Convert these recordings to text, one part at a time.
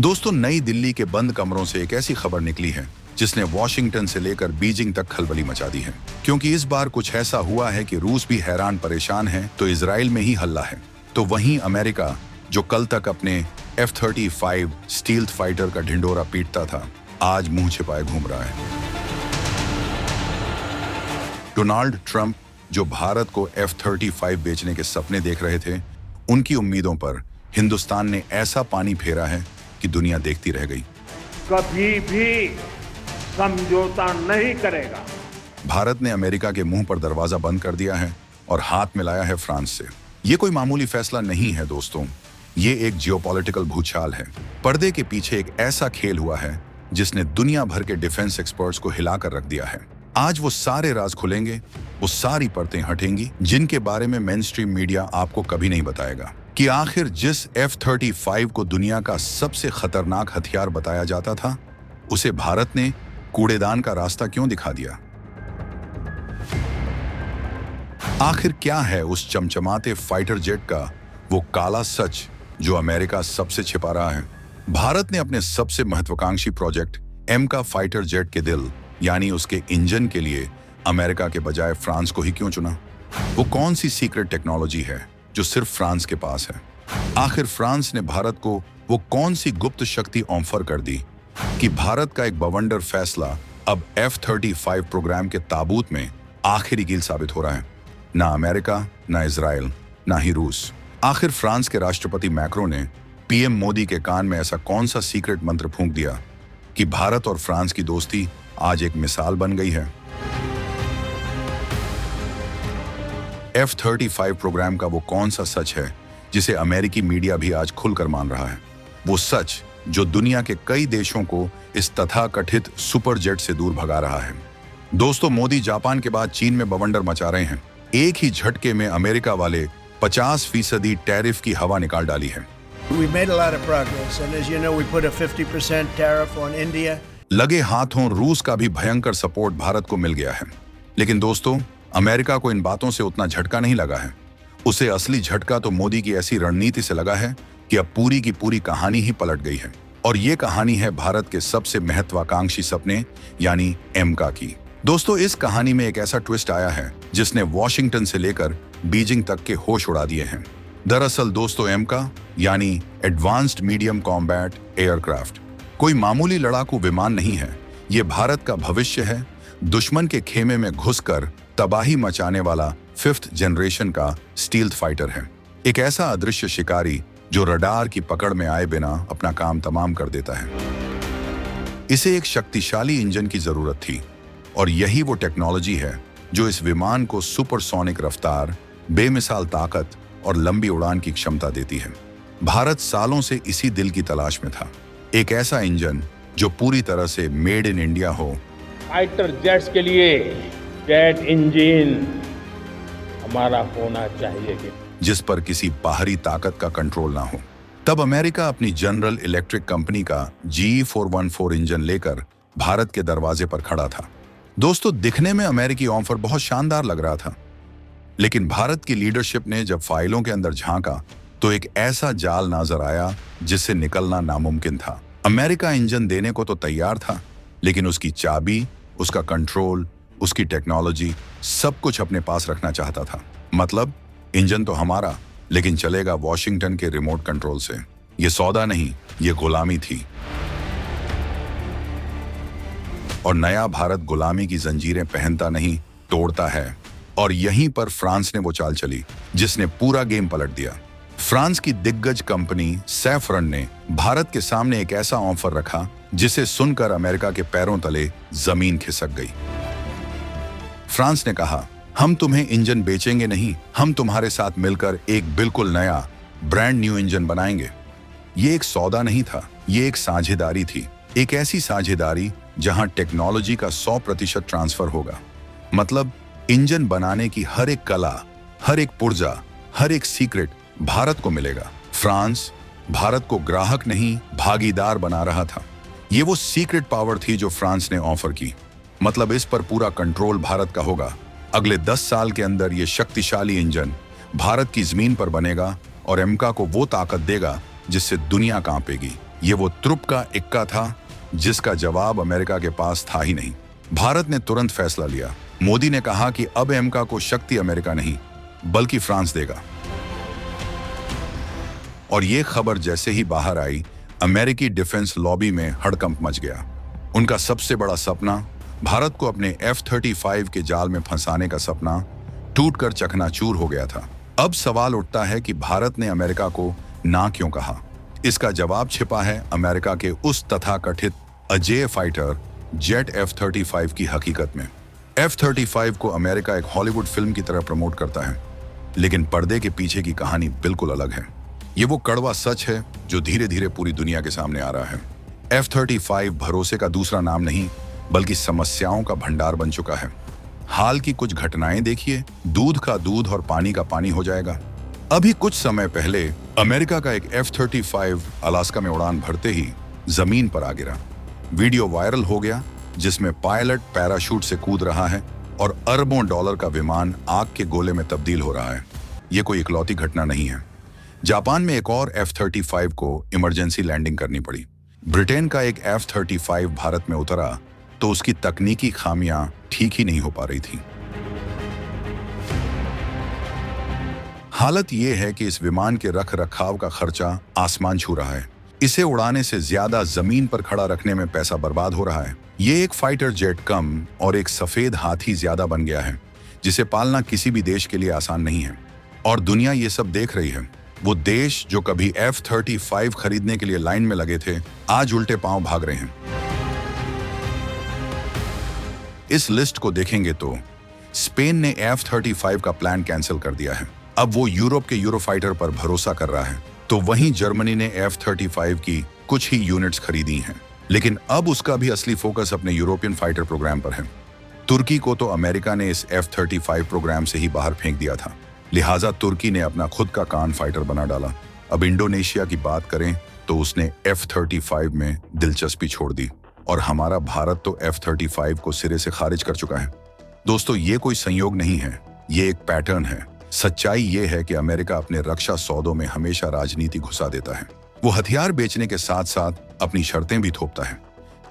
दोस्तों, नई दिल्ली के बंद कमरों से एक ऐसी खबर निकली है जिसने वॉशिंगटन से लेकर बीजिंग तक खलबली मचा दी है। क्योंकि इस बार कुछ ऐसा हुआ है कि रूस भी हैरान परेशान है तो इजराइल में ही हल्ला है। तो वहीं अमेरिका, जो कल तक अपने F-35 स्टील्थ फाइटर का ढिंडोरा पीटता था, आज मुंह छिपाए घूम रहा है। डोनाल्ड ट्रंप, जो भारत को F-35 बेचने के सपने देख रहे थे, उनकी उम्मीदों पर हिंदुस्तान ने ऐसा पानी फेरा है कि दुनिया देखती रह गई। कभी भी समझौता नहीं करेगा। भारत ने अमेरिका के मुंह पर दरवाजा बंद कर दिया है और हाथ मिलाया है फ्रांस से। ये कोई मामूली फैसला नहीं है दोस्तों, ये एक जियोपॉलिटिकल भूचाल है। पर्दे के पीछे एक ऐसा खेल हुआ है जिसने दुनिया भर के डिफेंस एक्सपर्ट्स को हिलाकर रख दिया है। आज वो सारे राज खुलेंगे, वो सारी परतें हटेंगी जिनके बारे में मेनस्ट्रीम मीडिया आपको कभी नहीं बताएगा। कि आखिर जिस F-35 को दुनिया का सबसे खतरनाक हथियार बताया जाता था, उसे भारत ने कूड़ेदान का रास्ता क्यों दिखा दिया। आखिर क्या है उस चमचमाते फाइटर जेट का वो काला सच जो अमेरिका सबसे छिपा रहा है। भारत ने अपने सबसे महत्वाकांक्षी प्रोजेक्ट M का फाइटर जेट के दिल यानी उसके इंजन के लिए अमेरिका के बजाय फ्रांस को ही क्यों चुना। वो कौन सी सीक्रेट टेक्नोलॉजी है जो सिर्फ फ्रांस के पास है। आखिर फ्रांस ने भारत को वो कौन सी गुप्त शक्ति ऑफर कर दी कि भारत का एक बवंडर फैसला अब F-35 प्रोग्राम के ताबूत में आखिरी कील साबित हो रहा है। ना अमेरिका, ना इजराइल, ना ही रूस। आखिर फ्रांस के राष्ट्रपति मैक्रो ने PM मोदी के कान में ऐसा कौन सा सीक्रेट मंत्र फूंक दिया कि भारत और फ्रांस की दोस्ती आज एक मिसाल बन गई है। F-35 प्रोग्राम का वो कौन सा सच है जिसे अमेरिकी मीडिया भी आज खुलकर मान रहा है। वो सच जो दुनिया के कई देशों को इस तथाकथित सुपर जेट से दूर भगा रहा है। दोस्तों, मोदी जापान के बाद चीन में बवंडर मचा रहे हैं। एक ही झटके में अमेरिका वाले 50% टैरिफ की हवा निकाल डाली है। We've made a lot of progress, and as you know, we put a 50% tariff on India. लगे हाथों रूस का भी भयंकर सपोर्ट भारत को मिल गया है। लेकिन दोस्तों, अमेरिका को इन बातों से उतना झटका नहीं लगा है। उसे असली झटका तो मोदी की ऐसी रणनीति से लगा है कि अब पूरी की पूरी कहानी ही पलट गई है। और ये कहानी है भारत के सबसे महत्वाकांक्षी सपने यानी M की। दोस्तों, इस कहानी में एक ऐसा ट्विस्ट आया है जिसने वॉशिंगटन से लेकर बीजिंग तक के होश उड़ा दिए हैं। दरअसल दोस्तों, M यानी एडवांस्ड मीडियम कॉम्बैट एयरक्राफ्ट कोई मामूली लड़ाकू विमान नहीं है। ये भारत का भविष्य है। दुश्मन के खेमे में घुसकर तबाही मचाने वाला 5th जनरेशन का स्टील्थ फाइटर है। एक ऐसा अदृश्य शिकारी जो रडार की पकड़ में आए बिना अपना काम तमाम कर देता है। इसे एक शक्तिशाली इंजन की जरूरत थी और यही वो टेक्नोलॉजी है जो इस विमान को सुपरसोनिक रफ्तार, बेमिसाल ताकत और लंबी उड़ान की क्षमता देती है। भारत सालों से इसी दिल की तलाश में था, एक ऐसा इंजन जो पूरी तरह से मेड इन इंडिया हो। फाइटर जेट्स के लिए जेट इंजन हमारा होना चाहिए जिस पर किसी बाहरी ताकत का कंट्रोल ना हो। तब अमेरिका अपनी जनरल इलेक्ट्रिक कंपनी का GE414 इंजन लेकर भारत के दरवाजे पर खड़ा था। दोस्तों, दिखने में अमेरिकी ऑफर बहुत शानदार लग रहा था, लेकिन भारत की लीडरशिप ने जब फाइलों के अंदर झांका तो एक ऐसा जाल नजर आया जिससे निकलना नामुमकिन था। अमेरिका इंजन देने को तो तैयार था, लेकिन उसकी चाबी, उसका कंट्रोल, उसकी टेक्नोलॉजी सब कुछ अपने पास रखना चाहता था। मतलब इंजन तो हमारा, लेकिन चलेगा वॉशिंगटन के रिमोट कंट्रोल से। ये सौदा नहीं, ये गुलामी थी। और नया भारत गुलामी की जंजीरें पहनता नहीं, तोड़ता है। और यहीं पर फ्रांस ने वो चाल चली जिसने पूरा गेम पलट दिया। फ्रांस की दिग्गज कंपनी सैफरन ने भारत के सामने एक ऐसा ऑफर रखा जिसे सुनकर अमेरिका के पैरों तले जमीन खिसक गई। फ्रांस ने कहा, हम तुम्हें इंजन बेचेंगे नहीं, हम तुम्हारे साथ मिलकर एक बिल्कुल नया ब्रांड न्यू इंजन बनाएंगे। ये एक सौदा नहीं था, ये एक साझेदारी थी। एक ऐसी साझेदारी जहां टेक्नोलॉजी का 100% ट्रांसफर होगा। मतलब इंजन बनाने की हर एक कला, हर एक पुर्जा, हर एक सीक्रेट भारत को मिलेगा। फ्रांस भारत को ग्राहक नहीं, भागीदार बना रहा था। ये वो सीक्रेट पावर थी जो फ्रांस ने ऑफर की। मतलब इस पर पूरा कंट्रोल भारत का होगा। अगले 10 साल के अंदर ये शक्तिशाली इंजन भारत की जमीन पर बनेगा और M को वो ताकत देगा जिससे दुनिया कांपेगी। ये वो तुरुप का इक्का था जिसका जवाब अमेरिका के पास था ही नहीं। भारत ने तुरंत फैसला लिया। मोदी ने कहा कि अब एमका को शक्ति अमेरिका नहीं बल्कि फ्रांस देगा। और ये खबर जैसे ही बाहर आई, अमेरिकी डिफेंस लॉबी में हड़कंप मच गया। उनका सबसे बड़ा सपना, भारत को अपने F-35 के जाल में फंसाने का सपना, टूटकर चकनाचूर हो गया था। अब सवाल उठता है कि भारत ने अमेरिका को ना क्यों कहा। इसका जवाब छिपा है अमेरिका के उस तथाकथित अजेय फाइटर जेट F-35 की हकीकत में। F-35 को अमेरिका एक हॉलीवुड फिल्म की तरह प्रमोट करता है, लेकिन पर्दे के पीछे की कहानी बिल्कुल अलग है। ये वो कड़वा सच है जो धीरे धीरे पूरी दुनिया के सामने आ रहा है। F-35 भरोसे का दूसरा नाम नहीं बल्कि समस्याओं का भंडार बन चुका है। हाल की कुछ घटनाएं देखिए, दूध का दूध और पानी का पानी हो जाएगा। अभी कुछ समय पहले अमेरिका का एक F-35 अलास्का में उड़ान भरते ही जमीन पर आ गिरा। वीडियो वायरल हो गया जिसमें पायलट पैराशूट से कूद रहा है और अरबों डॉलर का विमान आग के गोले में तब्दील हो रहा है। ये कोई इकलौती घटना नहीं है। जापान में एक और F-35 को इमरजेंसी लैंडिंग करनी पड़ी। ब्रिटेन का एक F-35 भारत में उतरा तो उसकी तकनीकी खामियां ठीक ही नहीं हो पा रही थी। हालत यह है कि इस विमान के रख रखाव का खर्चा आसमान छू रहा है। इसे उड़ाने से ज्यादा जमीन पर खड़ा रखने में पैसा बर्बाद हो रहा है। ये एक फाइटर जेट कम और एक सफेद हाथी ज्यादा बन गया है, जिसे पालना किसी भी देश के लिए आसान नहीं है। और दुनिया ये सब देख रही है। वो देश जो कभी F-35 खरीदने के लिए लाइन में लगे थे, आज उल्टे पांव भाग रहे हैं। इस लिस्ट को देखेंगे तो स्पेन ने F-35 का प्लान कैंसिल कर दिया है। अब वो यूरोप के यूरोफाइटर पर भरोसा कर रहा है। तो वहीं जर्मनी ने F-35 की कुछ ही यूनिट्स खरीदी हैं, लेकिन अब उसका भी असली फोकस अपने यूरोपियन फाइटर प्रोग्राम पर है। तुर्की को तो अमेरिका ने इस F-35 प्रोग्राम से ही बाहर फेंक दिया था, लिहाजा तुर्की ने अपना खुद का कान फाइटर बना डाला। अब इंडोनेशिया की बात करें तो उसने F-35 में दिलचस्पी छोड़ दी और हमारा भारत तो F-35 को सिरे से खारिज कर चुका है। दोस्तों, ये कोई संयोग नहीं है, ये एक पैटर्न है। सच्चाई ये है कि अमेरिका अपने रक्षा सौदों में हमेशा राजनीति घुसा देता है। वो हथियार बेचने के साथ साथ अपनी शर्तें भी थोपता है।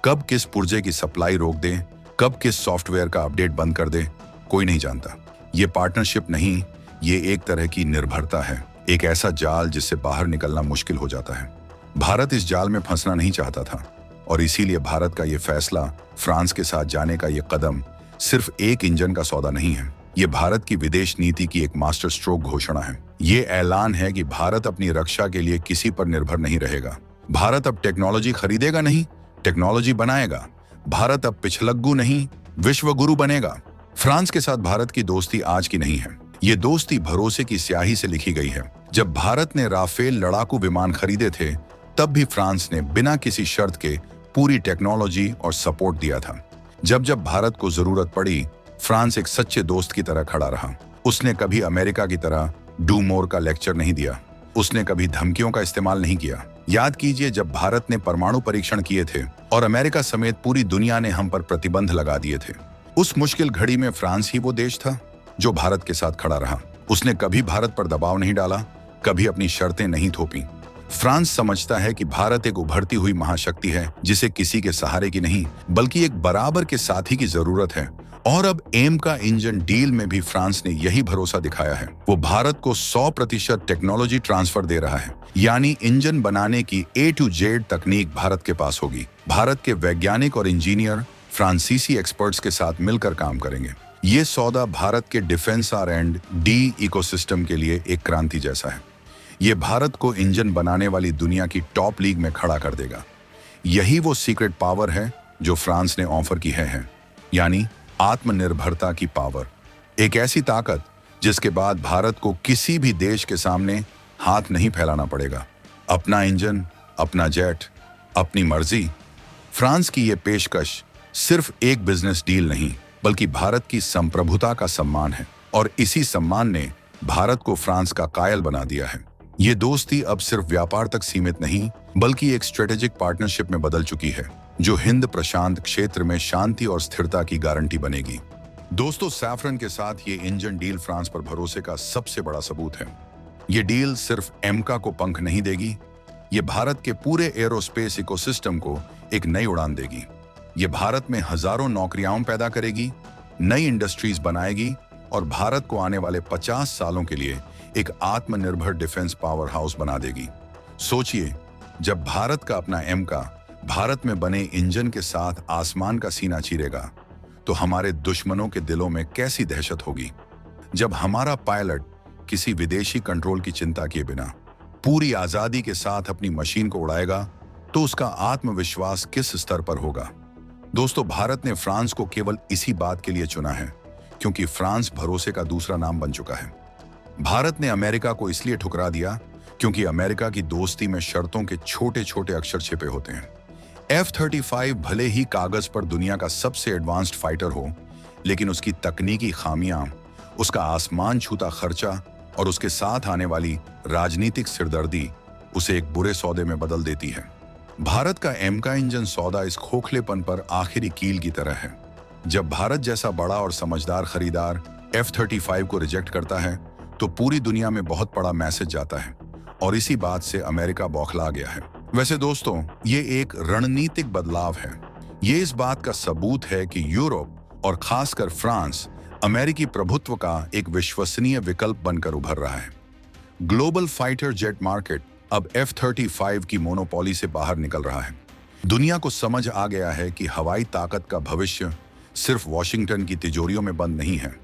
कब किस पुर्जे की सप्लाई रोक दे, कब किस सॉफ्टवेयर का अपडेट बंद कर दे, कोई नहीं जानता। ये पार्टनरशिप नहीं, ये एक तरह की निर्भरता है, एक ऐसा जाल जिससे बाहर निकलना मुश्किल हो जाता है। भारत इस जाल में फंसना नहीं चाहता था और इसीलिए भारत का ये फैसला, फ्रांस के साथ जाने का ये कदम सिर्फ एक इंजन का सौदा नहीं है। ये भारत की विदेश नीति की एक मास्टर स्ट्रोक घोषणा है। ये ऐलान है कि भारत अपनी रक्षा के लिए किसी पर निर्भर नहीं रहेगा। भारत अब टेक्नोलॉजी खरीदेगा नहीं, टेक्नोलॉजी बनाएगा। भारत अब पिछलग्गू नहीं, विश्व गुरु बनेगा। फ्रांस के साथ भारत की दोस्ती आज की नहीं है, ये दोस्ती भरोसे की स्याही से लिखी गई है। जब भारत ने राफेल लड़ाकू विमान खरीदे थे, तब भी फ्रांस ने बिना किसी शर्त के पूरी टेक्नोलॉजी और सपोर्ट दिया था। जब जब भारत को जरूरत पड़ी, फ्रांस एक सच्चे दोस्त की तरह खड़ा रहा। उसने कभी अमेरिका की तरह डू मोर का लेक्चर नहीं दिया, उसने कभी धमकियों का इस्तेमाल नहीं किया। याद कीजिए, जब भारत ने परमाणु परीक्षण किए थे और अमेरिका समेत पूरी दुनिया ने हम पर प्रतिबंध लगा दिए थे, उस मुश्किल घड़ी में फ्रांस ही वो देश था जो भारत के साथ खड़ा रहा। उसने कभी भारत पर दबाव नहीं डाला, कभी अपनी शर्तें नहीं थोपी। फ्रांस समझता है कि भारत एक उभरती हुई महाशक्ति है जिसे किसी के सहारे की नहीं बल्कि एक बराबर के साथी की जरूरत है। और अब एम का इंजन डील में भी फ्रांस ने यही भरोसा दिखाया है। वो भारत को 100% टेक्नोलॉजी ट्रांसफर दे रहा है, यानी इंजन बनाने की A to Z तकनीक भारत के पास होगी। भारत के वैज्ञानिक और इंजीनियर फ्रांसीसी एक्सपर्ट्स के साथ मिलकर काम करेंगे। ये सौदा भारत के डिफेंस R&D इकोसिस्टम के लिए एक क्रांति जैसा है। ये भारत को इंजन बनाने वाली दुनिया की टॉप लीग में खड़ा कर देगा। यही वो सीक्रेट पावर है जो फ्रांस ने ऑफर की है, यानी आत्मनिर्भरता की पावर। एक ऐसी ताकत जिसके बाद भारत को किसी भी देश के सामने हाथ नहीं फैलाना पड़ेगा। अपना इंजन, अपना जेट, अपनी मर्जी। फ्रांस की ये पेशकश सिर्फ एक बिजनेस डील नहीं बल्कि भारत की संप्रभुता का सम्मान है, और इसी सम्मान ने भारत को फ्रांस का कायल बना दिया है। ये दोस्ती अब सिर्फ व्यापार तक सीमित नहीं बल्कि एक स्ट्रेटेजिक पार्टनरशिप में बदल चुकी है जो हिंद प्रशांत क्षेत्र में शांति और स्थिरता की गारंटी बनेगी। दोस्तों, सैफरन के साथ ये इंजन डील फ्रांस पर भरोसे का सबसे बड़ा सबूत है। ये डील सिर्फ एमका को पंख नहीं देगी, ये भारत के पूरे एरोस्पेस इकोसिस्टम को एक नई उड़ान देगी। ये भारत में हजारों नौकरियां पैदा करेगी, नई इंडस्ट्रीज बनाएगी और भारत को आने वाले 50 सालों के लिए एक आत्मनिर्भर डिफेंस पावर हाउस बना देगी। सोचिए, जब भारत का अपना एमका भारत में बने इंजन के साथ आसमान का सीना चीरेगा तो हमारे दुश्मनों के दिलों में कैसी दहशत होगी। जब हमारा पायलट किसी विदेशी कंट्रोल की चिंता किए बिना पूरी आजादी के साथ अपनी मशीन को उड़ाएगा तो उसका आत्मविश्वास किस स्तर पर होगा। दोस्तों, भारत ने फ्रांस को केवल इसी बात के लिए चुना है क्योंकि फ्रांस भरोसे का दूसरा नाम बन चुका है। भारत ने अमेरिका को इसलिए ठुकरा दिया क्योंकि अमेरिका की दोस्ती में शर्तों के छोटे छोटे अक्षर छिपे होते हैं। F-35 भले ही कागज पर दुनिया का सबसे एडवांस्ड फाइटर हो, लेकिन उसकी तकनीकी खामियां, उसका आसमान छूता खर्चा और उसके साथ आने वाली राजनीतिक सिरदर्दी उसे एक बुरे सौदे में बदल देती है। भारत का एमका इंजन सौदा इस खोखलेपन पर आखिरी कील की तरह है। जब भारत जैसा बड़ा और समझदार खरीदार F-35 को रिजेक्ट करता है तो पूरी दुनिया में बहुत बड़ा मैसेज जाता है और इसी बात से अमेरिका बौखला गया है। वैसे दोस्तों, ये एक रणनीतिक बदलाव है। ये इस बात का सबूत है कि यूरोप और खासकर फ्रांस अमेरिकी प्रभुत्व का एक विश्वसनीय विकल्प बनकर उभर रहा है। ग्लोबल फाइटर जेट मार्केट अब F-35 की मोनोपोली से बाहर निकल रहा है। दुनिया को समझ आ गया है कि हवाई ताकत का भविष्य सिर्फ वॉशिंगटन की तिजोरियों में बंद नहीं है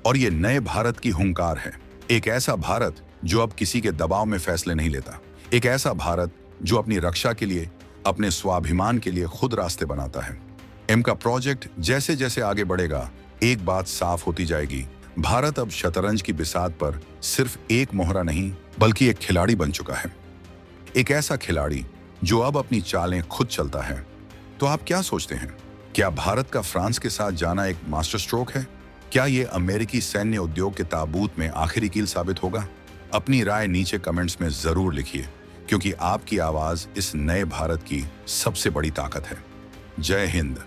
और ये नए भारत की हुंकार है। एक ऐसा भारत जो अब किसी के दबाव में फैसले नहीं लेता, एक ऐसा भारत जो अपनी रक्षा के लिए, अपने स्वाभिमान के लिए खुद रास्ते बनाता है। एमका प्रोजेक्ट जैसे जैसे आगे बढ़ेगा, एक बात साफ होती जाएगी, भारत अब शतरंज की बिसात पर सिर्फ एक मोहरा नहीं बल्कि एक खिलाड़ी बन चुका है। एक ऐसा खिलाड़ी जो अब अपनी चालें खुद चलता है। तो आप क्या सोचते हैं? क्या भारत का फ्रांस के साथ जाना एक मास्टर स्ट्रोक है? क्या ये अमेरिकी सैन्य उद्योग के ताबूत में आखिरी कील साबित होगा? अपनी राय नीचे कमेंट्स में जरूर लिखिए, क्योंकि आपकी आवाज इस नए भारत की सबसे बड़ी ताकत है। जय हिंद।